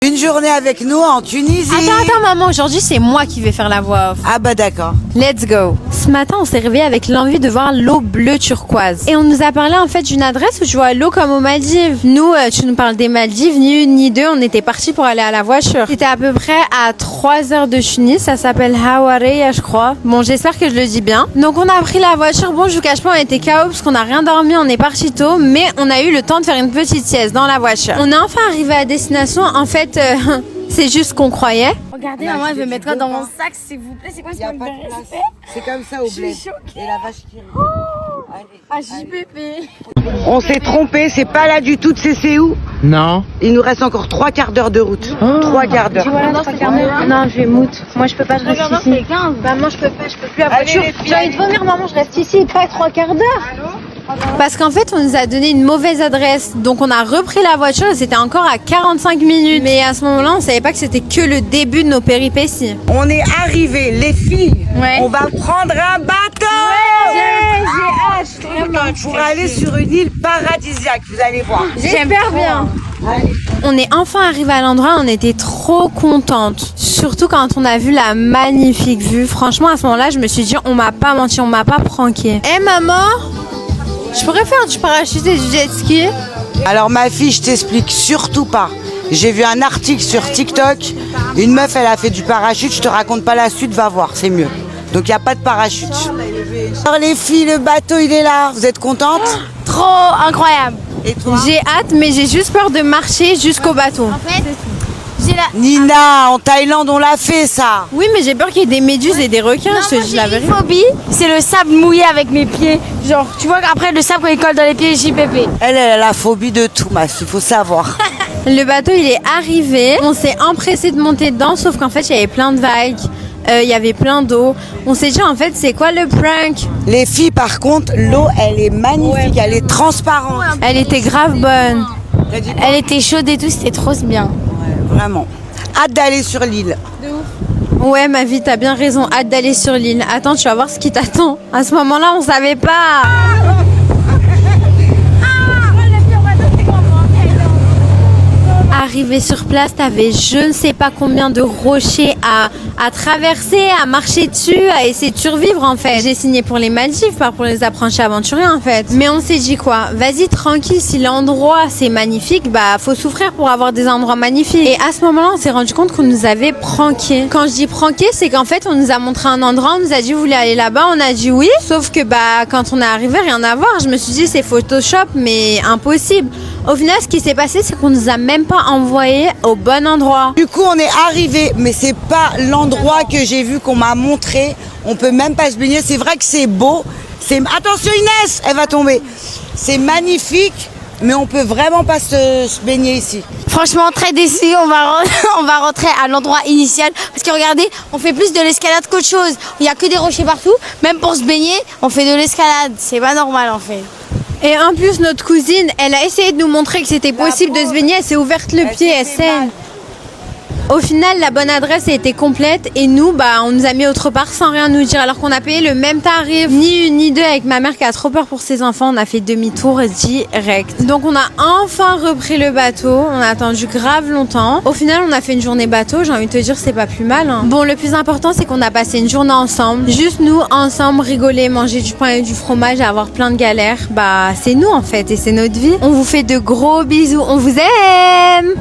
Une journée avec nous en Tunisie. Attends, maman, aujourd'hui c'est moi qui vais faire la voix off. Ah bah d'accord. Let's go. Ce matin, on s'est réveillé avec l'envie de voir l'eau bleue turquoise. Et on nous a parlé en fait d'une adresse où tu vois l'eau comme aux Maldives. Nous, tu nous parles des Maldives, ni une ni deux, on était partis pour aller à la voiture. C'était à peu près à 3 heures de Tunis, ça s'appelle Hawareya je crois. Bon, j'espère que je le dis bien. Donc on a pris la voiture, bon je vous cache pas, on était KO parce qu'on n'a rien dormi, on est parti tôt, mais on a eu le temps de faire une petite sieste dans la voiture. On est enfin arrivé à destination, en fait... c'est juste ce qu'on croyait. Regardez, maman, je vais mettre quoi dans mon sac, s'il vous plaît. C'est quoi ce manque de respect? C'est comme ça au bled. Et la vache qui rit. Ah, JPP. On s'est trompé, c'est pas là du tout de c'est où? Non. Il nous reste encore 3 quarts d'heure de route. 3 quarts d'heure. Non, je vais moute. Moi, je peux pas, je reste ici. Maman, je peux pas, je peux plus la voiture. J'ai envie de vomir, maman, je reste ici, pas 3 quarts d'heure. Parce qu'en fait, on nous a donné une mauvaise adresse. Donc, on a repris la voiture et c'était encore à 45 minutes. Mais à ce moment-là, on savait pas que c'était que le début de nos péripéties. On est arrivés, les filles. Ouais. On va prendre un bateau. J'ai hâte, Pour aller sur une île paradisiaque, vous allez voir. J'espère bien. On est enfin arrivé à l'endroit, on était trop contente. Surtout quand on a vu la magnifique vue. Franchement, à ce moment-là, je me suis dit, on m'a pas menti, on m'a pas pranké. Eh maman, je pourrais faire du parachute et du jet ski? Alors ma fille, je t'explique surtout pas. J'ai vu un article sur TikTok. Une meuf, elle a fait du parachute. Je te raconte pas la suite, va voir, c'est mieux. Donc il n'y a pas de parachute. Alors les filles, le bateau, il est là. Vous êtes contentes? Trop incroyable. Et toi? J'ai hâte, mais j'ai juste peur de marcher jusqu'au bateau. En fait, j'ai la... Nina, en Thaïlande, on l'a fait ça. Oui, mais j'ai peur qu'il y ait des méduses et des requins, je te dis la J'ai une vérité. phobie, c'est le sable mouillé avec mes pieds. Genre, tu vois qu'après le sable quand il colle dans les pieds, JPP. Elle a la phobie de tout, ma fille, faut savoir. Le bateau, il est arrivé. On s'est empressé de monter dedans, sauf qu'en fait, il y avait plein de vagues. Il y avait plein d'eau. On s'est dit, en fait, c'est quoi le prank? Les filles, par contre, l'eau, elle est magnifique, elle est transparente. Elle était grave bonne. T'as dit quoi? Elle était chaude et tout, c'était trop bien. Ouais, vraiment. Hâte d'aller sur l'île. Ouais, ma vie, t'as bien raison. Hâte d'aller sur l'île. Attends, tu vas voir ce qui t'attend. À ce moment-là, on savait pas. Arrivé sur place, t'avais je ne sais pas combien de rochers à traverser, à marcher dessus, à essayer de survivre en fait. J'ai signé pour les Maldives, pas pour les apprentis aventuriers en fait. Mais on s'est dit quoi? Vas-y tranquille, si l'endroit c'est magnifique, bah faut souffrir pour avoir des endroits magnifiques. Et à ce moment-là, on s'est rendu compte qu'on nous avait pranké. Quand je dis pranké, c'est qu'en fait on nous a montré un endroit, on nous a dit vous voulez aller là-bas, on a dit oui. Sauf que bah quand on est arrivé, rien à voir. Je me suis dit c'est Photoshop, mais impossible. Au final, ce qui s'est passé, c'est qu'on nous a même pas envoyé au bon endroit. Du coup, on est arrivé, mais c'est pas l'endroit que j'ai vu qu'on m'a montré. On peut même pas se baigner. C'est vrai que c'est beau. Attention Inès, elle va tomber. C'est magnifique, mais on peut vraiment pas se baigner ici. Franchement, très déçu, on va rentrer à l'endroit initial. Parce que regardez, on fait plus de l'escalade qu'autre chose. Il y a que des rochers partout. Même pour se baigner, on fait de l'escalade. C'est pas normal en fait. Et en plus, notre cousine, elle a essayé de nous montrer que c'était possible de se baigner. Elle s'est ouverte le pied, elle saigne. Au final, la bonne adresse a été complète et nous, bah, on nous a mis autre part sans rien nous dire. Alors qu'on a payé le même tarif, ni une ni deux, avec ma mère qui a trop peur pour ses enfants. On a fait demi-tour direct. Donc on a enfin repris le bateau. On a attendu grave longtemps. Au final, on a fait une journée bateau. J'ai envie de te dire, c'est pas plus mal. Hein. Bon, le plus important, c'est qu'on a passé une journée ensemble. Juste nous, ensemble, rigoler, manger du pain et du fromage et avoir plein de galères. Bah, c'est nous en fait et c'est notre vie. On vous fait de gros bisous. On vous aime!